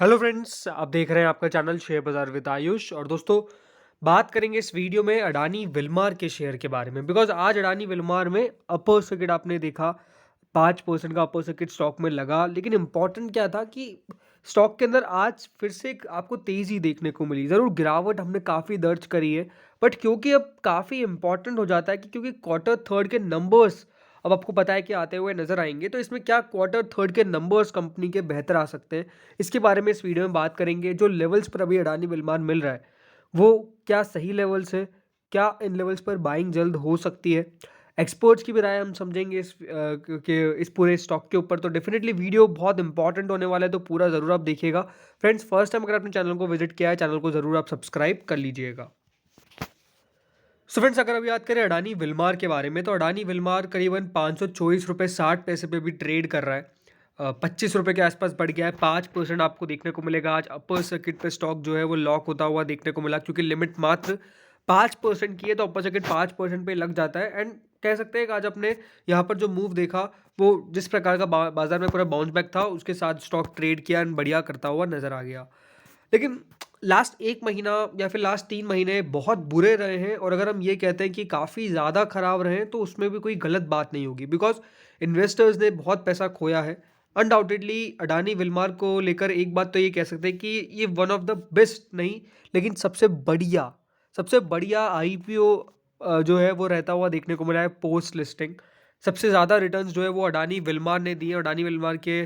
Hello friends, आप देख रहे हैं आपका चैनल शेयर बाजार विद आयुष। और दोस्तों, बात करेंगे इस वीडियो में अडानी विल्मार के शेयर के बारे में। बिकॉज आज अडानी विल्मार में अपर सर्किट आपने देखा, 5% का अपर सर्किट स्टॉक में लगा। लेकिन इंपॉर्टेंट क्या था कि स्टॉक के अंदर आज फिर से एक आपको तेज़ी देखने को मिली। ज़रूर गिरावट हमने काफ़ी दर्ज करी है, बट क्योंकि अब काफ़ी इंपॉर्टेंट हो जाता है कि क्योंकि क्वार्टर थर्ड के नंबर्स अब आपको पता है कि आते हुए नज़र आएंगे, तो इसमें क्या क्वार्टर थर्ड के नंबर्स कंपनी के बेहतर आ सकते हैं, इसके बारे में इस वीडियो में बात करेंगे। जो लेवल्स पर अभी अडानी विल्मान मिल रहा है, वो क्या सही लेवल्स है? क्या इन लेवल्स पर बाइंग जल्द हो सकती है? एक्सपर्ट्स की भी राय हम समझेंगे इस पूरे स्टॉक के ऊपर। तो डेफिनेटली वीडियो बहुत इंपॉर्टेंट होने वाला है, तो पूरा ज़रूर आप देखिएगा। फ्रेंड्स, फर्स्ट टाइम अगर आपने चैनल को विजिट किया है, चैनल को ज़रूर आप सब्सक्राइब कर लीजिएगा। सो फ्रेंड्स, अगर अब याद करें अडानी विल्मार के बारे में, तो अडानी विल्मार करीबन 524 रुपये 60 पैसे पे भी ट्रेड कर रहा है। 25 रुपये के आसपास बढ़ गया है। 5% आपको देखने को मिलेगा आज अपर सर्किट पे स्टॉक जो है वो लॉक होता हुआ देखने को मिला, क्योंकि लिमिट मात्र 5% की है, तो अपर सर्किट 5% पे लग जाता है। एंड कह सकते हैं कि आज अपने यहाँ पर जो मूव देखा, वो जिस प्रकार का बाजार में पूरा बाउंस बैक था, उसके साथ स्टॉक ट्रेड किया एंड बढ़िया करता हुआ नजर आ गया। लेकिन लास्ट 1 महीना या फिर लास्ट 3 महीने बहुत बुरे रहे हैं, और अगर हम ये कहते हैं कि काफ़ी ज़्यादा खराब रहे हैं, तो उसमें भी कोई गलत बात नहीं होगी। बिकॉज़ इन्वेस्टर्स ने बहुत पैसा खोया है। अनडाउटेडली अडानी विल्मार को लेकर एक बात तो ये कह सकते हैं कि ये वन ऑफ द बेस्ट नहीं, लेकिन सबसे बढ़िया आईपीओ जो है वो रहता हुआ देखने को मिला है पोस्ट लिस्टिंग। सबसे ज़्यादा रिटर्न्स जो है वो अडानी विल्मार ने दिए। अडानी विल्मार के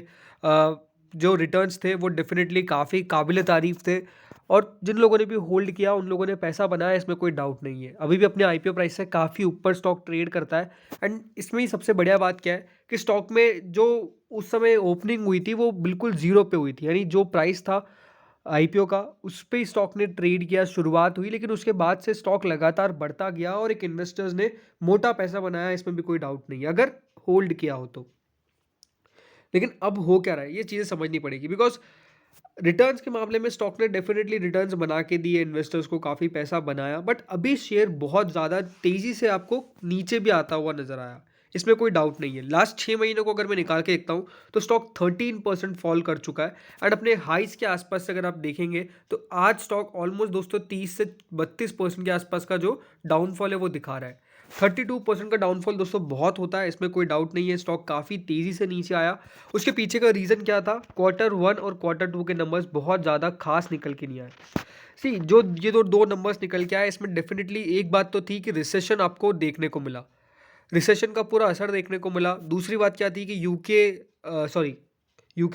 जो रिटर्न्स थे वो डेफिनेटली काफ़ी काबिल तारीफ़ थे, और जिन लोगों ने भी होल्ड किया उन लोगों ने पैसा बनाया, इसमें कोई डाउट नहीं है। अभी भी अपने आईपीओ प्राइस से काफ़ी ऊपर स्टॉक ट्रेड करता है। एंड इसमें ही सबसे बढ़िया बात क्या है कि स्टॉक में जो उस समय ओपनिंग हुई थी वो बिल्कुल ज़ीरो पे हुई थी, यानी जो प्राइस था आईपीओ का उस पे ही स्टॉक ने ट्रेड किया, शुरुआत हुई। लेकिन उसके बाद से स्टॉक लगातार बढ़ता गया और एक इन्वेस्टर्स ने मोटा पैसा बनाया, इसमें भी कोई डाउट नहीं है, अगर होल्ड किया हो तो। लेकिन अब हो क्या रहा है, ये चीज़ें समझनी पड़ेगी। बिकॉज रिटर्न्स के मामले में स्टॉक ने डेफिनेटली रिटर्न्स बना के दिए, इन्वेस्टर्स को काफ़ी पैसा बनाया, बट अभी शेयर बहुत ज़्यादा तेज़ी से आपको नीचे भी आता हुआ नजर आया, इसमें कोई डाउट नहीं है। लास्ट 6 महीनों को अगर मैं निकाल के देखता हूँ, तो स्टॉक 13% फॉल कर चुका है। एंड अपने हाइस के आसपास से अगर आप देखेंगे, तो आज स्टॉक ऑलमोस्ट दोस्तों 30 से 32% के आसपास का जो डाउनफॉल है वो दिखा रहा है। 32% का डाउनफॉल दोस्तों बहुत होता है, इसमें कोई डाउट नहीं है। स्टॉक काफ़ी तेज़ी से नीचे आया। उसके पीछे का रीज़न क्या था? क्वार्टर वन और क्वार्टर टू के नंबर्स बहुत ज़्यादा खास निकल के नहीं आए। सी जो ये तो दो नंबर्स निकल के आए, इसमें डेफिनेटली एक बात तो थी कि रिसेशन आपको देखने को मिला, रिसेशन का पूरा असर देखने को मिला। दूसरी बात क्या थी कि यूके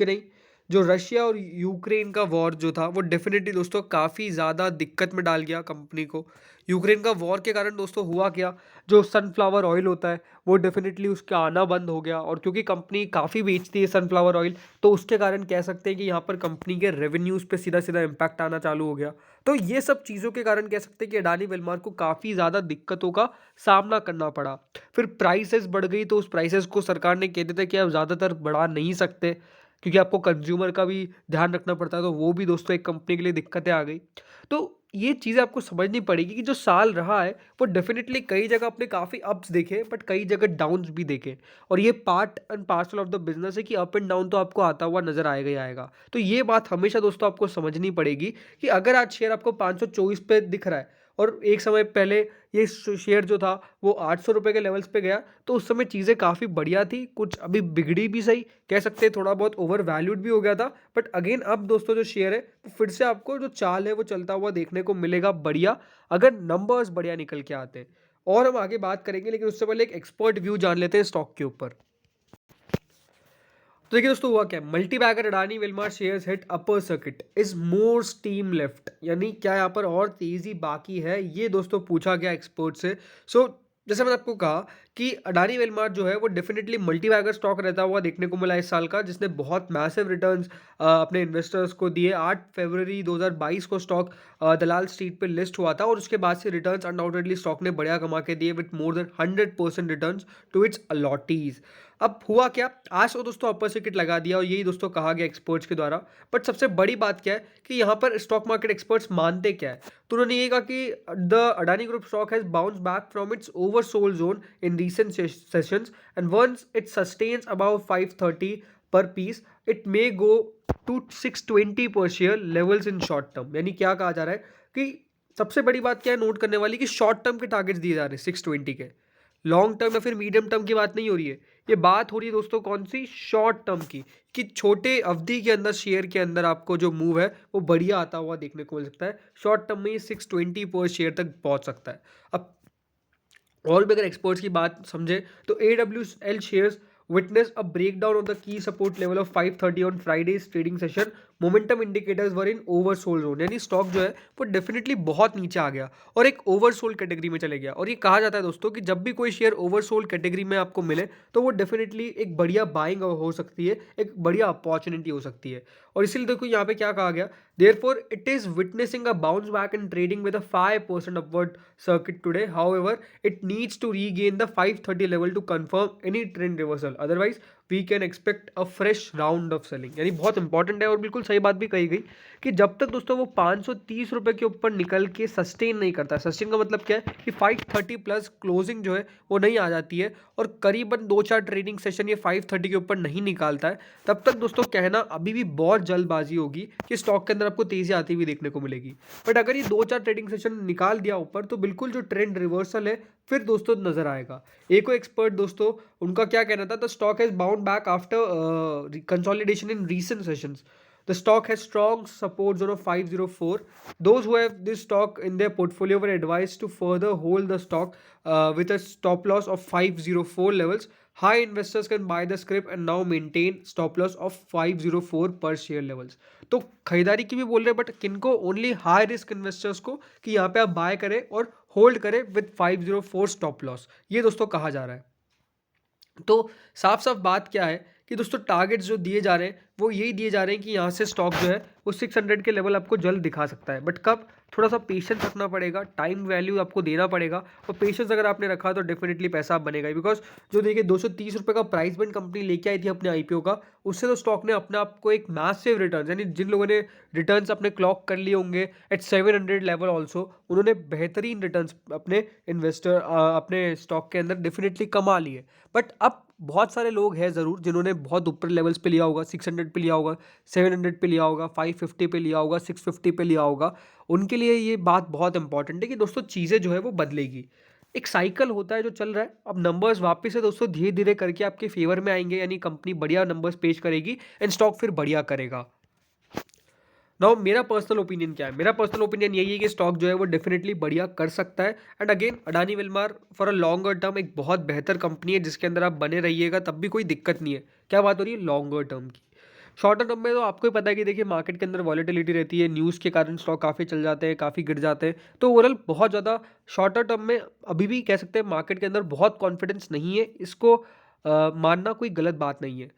नहीं, जो रशिया और यूक्रेन का वॉर जो था वो डेफिनेटली दोस्तों काफ़ी ज़्यादा दिक्कत में डाल गया कंपनी को। यूक्रेन का वॉर के कारण दोस्तों हुआ क्या, जो सनफ्लावर ऑयल होता है वो डेफिनेटली उसका आना बंद हो गया। और क्योंकि कंपनी काफ़ी बेचती है सनफ्लावर ऑयल, तो उसके कारण कह सकते हैं कि यहाँ पर कंपनी के रेवेन्यूज़ पे सीधा सीधा इम्पैक्ट आना चालू हो गया। तो ये सब चीज़ों के कारण कह सकते हैं कि अडानी विल्मार को काफ़ी ज़्यादा दिक्कतों का सामना करना पड़ा। फिर प्राइसेस बढ़ गई, तो उस प्राइसेस को सरकार ने कहते थे कि आप ज़्यादातर बढ़ा नहीं सकते, क्योंकि आपको कंज्यूमर का भी ध्यान रखना पड़ता है। तो वो भी दोस्तों एक कंपनी के लिए दिक्कतें आ गई। तो ये चीज़ें आपको समझनी पड़ेगी कि जो साल रहा है वो डेफिनेटली कई जगह आपने काफ़ी अप्स देखे, बट कई जगह डाउन्स भी देखे। और ये part and parcel of the business है कि अप एंड डाउन तो आपको आता हुआ नजर आएगा ही आएगा। तो ये बात हमेशा दोस्तों आपको समझनी पड़ेगी कि अगर आज शेयर आपको 524 पे दिख रहा है, और एक समय पहले ये शेयर जो था वो 800 रुपये के लेवल्स पे गया, तो उस समय चीज़ें काफ़ी बढ़िया थी। कुछ अभी बिगड़ी भी सही, कह सकते हैं थोड़ा बहुत ओवर वैल्यूड भी हो गया था। बट अगेन अब दोस्तों जो शेयर है वो फिर से आपको जो चाल है वो चलता हुआ देखने को मिलेगा बढ़िया, अगर नंबर्स बढ़िया निकल के आते हैं। और हम आगे बात करेंगे, लेकिन उससे पहले एक एक्सपर्ट व्यू जान लेते हैं स्टॉक के ऊपर। तो देखिए दोस्तों, हुआ क्या, multi bagger Adani Wilmar shares hit upper circuit, is more steam left, यानी क्या यहाँ पर और तेजी बाकी है, ये दोस्तों पूछा गया एक्सपर्ट से। सो जैसे मैंने आपको कहा कि अडानी विल्मार जो है वो डेफिनेटली मल्टी बैगर स्टॉक रहता हुआ देखने को मिला इस साल का, जिसने बहुत मैसिव रिटर्न्स अपने इन्वेस्टर्स को दिए। 8 फरवरी 2022 को स्टॉक दलाल स्ट्रीट पे लिस्ट हुआ था, और उसके बाद से रिटर्न्स अनडाउटेडली स्टॉक ने बढ़िया कमा के दिए, with more than 100% returns to its allottees. अब हुआ क्या, आज तो दोस्तों अपर सर्किट लगा दिया, और यही दोस्तों कहा गया एक्सपर्ट्स के द्वारा। बट सबसे बड़ी बात क्या है कि यहाँ पर स्टॉक मार्केट एक्सपर्ट्स मानते क्या है, तो उन्होंने ये कहा कि the Adani group stock has bounce back from its oversold zone in recent sessions, and once it sustains about 530 per piece, it may go to 620 per share levels in short term. यानी क्या कहा जा रहा है कि सबसे बड़ी बात क्या है नोट करने वाली, कि शॉर्ट टर्म के टारगेट्स दिए जा रहे हैं 620 के। लॉन्ग टर्म या फिर मीडियम टर्म की बात नहीं हो रही है, ये बात हो रही है दोस्तों कौन सी, शॉर्ट टर्म की, कि छोटे अवधि के अंदर शेयर के अंदर आपको जो मूव है वो बढ़िया आता हुआ देखने को मिल सकता है। शॉर्ट टर्म में ये 620 पर शेयर तक पहुंच सकता है। अब और भी अगर एक्सपर्ट्स की बात समझे तो AWL shares witness a breakdown of the key support level of 530 on Friday's trading session. Momentum indicators were in oversold zone, यानी स्टॉक जो है वो डेफिनेटली बहुत नीचे आ गया और एक ओवरसोल्ड कैटेगरी में चले गया। और ये कहा जाता है दोस्तों कि जब भी कोई शेयर ओवरसोल्ड कैटेगरी में आपको मिले तो वो डेफिनेटली एक बढ़िया बाइंग हो सकती है, एक बढ़िया अपॉर्चुनिटी हो सकती है। और इसीलिए देखो यहाँ पे क्या कहा गया, therefore it is witnessing a bounce back in trading with a 5% upward circuit today. However, it needs to regain the 530 level to confirm any trend reversal. Otherwise we can expect a fresh round of selling. यानी बहुत important है और बिल्कुल सही बात भी कही गई कि जब तक दोस्तों वो 530 रुपये के ऊपर निकल के सस्टेन नहीं करता, सस्टेन का मतलब क्या है कि 530 प्लस क्लोजिंग जो है वो नहीं आ जाती है और करीबन 2-4 ट्रेडिंग सेशन ये 530 के ऊपर नहीं निकालता है, तब तक दोस्तों कहना अभी भी बहुत जल्दबाजी होगी कि स्टॉक के अंदर आपको तेजी आती हुई देखने को मिलेगी। बट अगर ये 2-4 ट्रेडिंग सेशन निकाल दिया ऊपर तो बिल्कुल जो ट्रेंड रिवर्सल है फिर दोस्तों नजर आएगा। एक एक्सपर्ट दोस्तों उनका क्या कहना था, the stock has bound back after consolidation in recent sessions. The stock has strong support zone of 504. Those who have this stock in their portfolio were advised to further hold the stock with a stop loss of 504 levels. High investors can buy the script and now maintain stop loss of 504 per share levels. तो खरीदारी की भी बोल रहे हैं, but किनको, only high risk investors को, कि यहाँ पे आप बाय करें और होल्ड करें विद 504 स्टॉप लॉस, ये दोस्तों कहा जा रहा है। तो साफ साफ बात क्या है कि दोस्तों टारगेट्स जो दिए जा रहे हैं वो यही दिए जा रहे हैं कि यहाँ से स्टॉक जो है वो 600 के लेवल आपको जल्द दिखा सकता है। बट कब, थोड़ा सा पेशेंस रखना पड़ेगा, टाइम वैल्यू आपको देना पड़ेगा, और पेशेंस अगर आपने रखा तो डेफिनेटली पैसा आप बनेगा। बिकॉज जो देखिए 230 रुपये का प्राइस बैंड कंपनी लेके आई थी अपने IPO का, उससे तो स्टॉक ने अपने आप को एक मैसिव रिटर्न, यानी जिन लोगों ने रिटर्न्स अपने क्लॉक कर लिए होंगे एट 700 लेवल ऑल्सो, उन्होंने बेहतरीन रिटर्न्स अपने इन्वेस्टर अपने स्टॉक के अंदर डेफिनेटली कमा लिए। बट अब बहुत सारे लोग हैं ज़रूर जिन्होंने बहुत ऊपर लेवल्स पे लिया होगा, 600 पे लिया होगा, 700 पे लिया होगा, 550 पे लिया होगा, 650 पे लिया होगा। उनके लिए ये बात बहुत इंपॉर्टेंट है कि दोस्तों चीज़ें जो है वो बदलेगी। एक साइकिल होता है जो चल रहा है, अब नंबर्स वापस से दोस्तों धीरे धीरे करके आपके फेवर में आएंगे, यानी कंपनी बढ़िया नंबर्स पेश करेगी एंड स्टॉक फिर बढ़िया करेगा। नाउ मेरा पर्सनल ओपिनियन क्या है, मेरा पर्सनल ओपिनियन यही है कि स्टॉक जो है वो डेफिनेटली बढ़िया कर सकता है। And again Adani Wilmar for a longer term एक बहुत बेहतर कंपनी है जिसके अंदर आप बने रहिएगा तब भी कोई दिक्कत नहीं है। क्या बात हो रही है लॉन्गर टर्म की। शॉर्टर टर्म में तो आपको ही पता है कि देखिए मार्केट के अंदर वॉलेटिलिटी रहती है, न्यूज़ के कारण स्टॉक काफ़ी चल जाते हैं, काफ़ी गिर जाते हैं। तो ओवरऑल बहुत ज़्यादा शॉर्टर टर्म में अभी भी कह सकते हैं मार्केट के अंदर बहुत कॉन्फिडेंस नहीं है, इसको मानना कोई गलत बात नहीं है।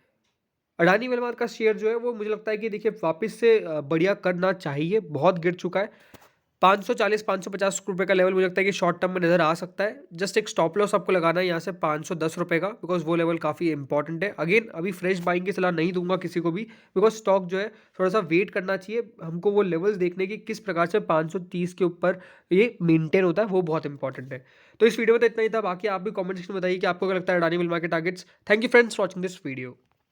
अडानी वेलमार का शेयर जो है वो मुझे लगता है कि देखिए वापस से बढ़िया करना चाहिए, बहुत गिर चुका है। 540-550 रुपये का लेवल मुझे लगता है कि शॉर्ट टर्म में नज़र आ सकता है। जस्ट एक स्टॉप लॉस आपको लगाना है यहाँ से 510 रुपये का, बिकॉज वो लेवल काफ़ी इंपॉर्टेंट है। अगेन अभी फ्रेश बाइंग की सलाह नहीं दूंगा किसी को भी, बिकॉज स्टॉक जो है थोड़ा सा वेट करना चाहिए, हमको वो लेवल्स देखने की किस प्रकार से 530 के ऊपर ये मेंटेन होता है, वो बहुत इंपॉर्टेंट है। तो इस वीडियो में तो इतना ही था, बाकी आप भी कॉमेंट सेक्शन में बताइए कि आपको क्या लगता है अडानी विल्मा के targets. Thank you friends watching this video.